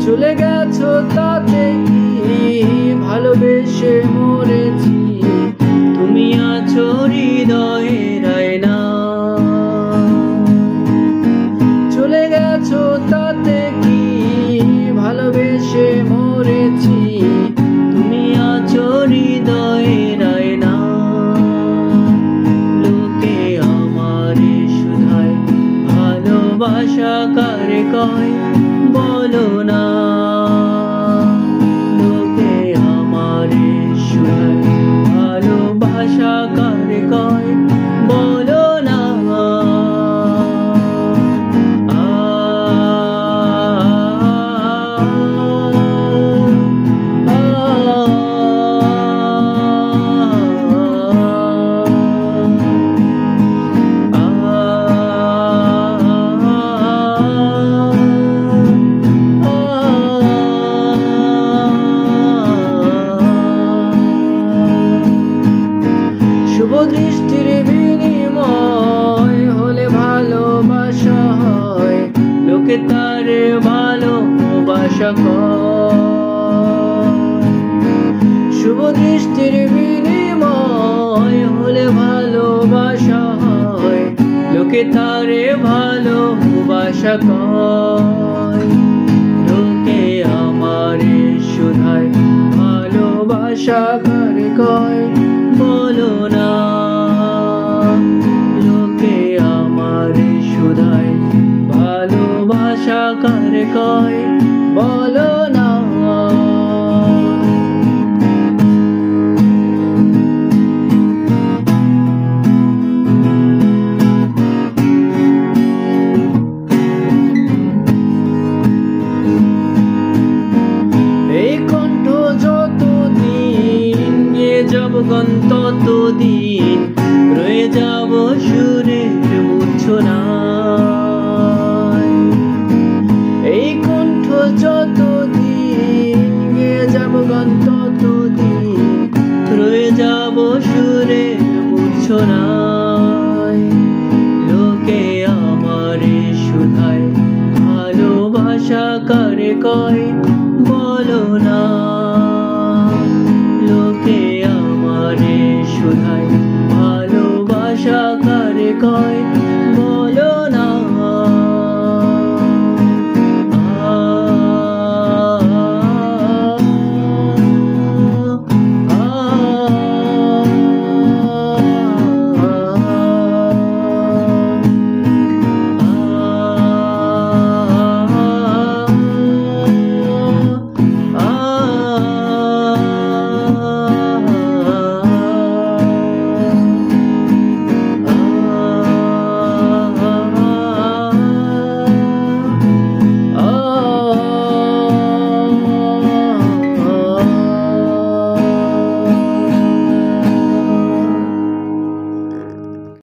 চলে গেছো তাতে কি ভালোবেসে মরেছি, তুমি আছো হৃদয়ের আয়নায়। চলে গেছো তাতে কি ভালোবেসে মরেছি, তুমি আছো হৃদয়ের আয়নায়। লোকে আমারে শুধায় ভালোবাসা কারে কয় বলো না, লোকে আমারে শুধায় ভালোবাসা কারে কয় বলো না। শুভ দৃষ্টির বিনিময় হলে ভালোবাসা হয়, লোকে তারে ভালোবাসা কয়। শুভ দৃষ্টির বিনিময় হলে ভালোবাসা হয়, লোকে তারে ভালোবাসা কয়। লোকে আমারে শুধায় ভালোবাসা কারে কয় বলো না, লোকে আমারে শুধায় ভালোবাসা কারে কয় বলো না। এই কণ্ঠ যতদিন গিয়ে যাব গান ততদিন রয়ে যাব সুরের মূর্ছনায়। এই কণ্ঠ যতদিন গিয়ে যাব গান ততদিন রয়ে যাব সুরের মূর্ছনায়। লোকে আমারে শুধায় ভালোবাসা কারে কয়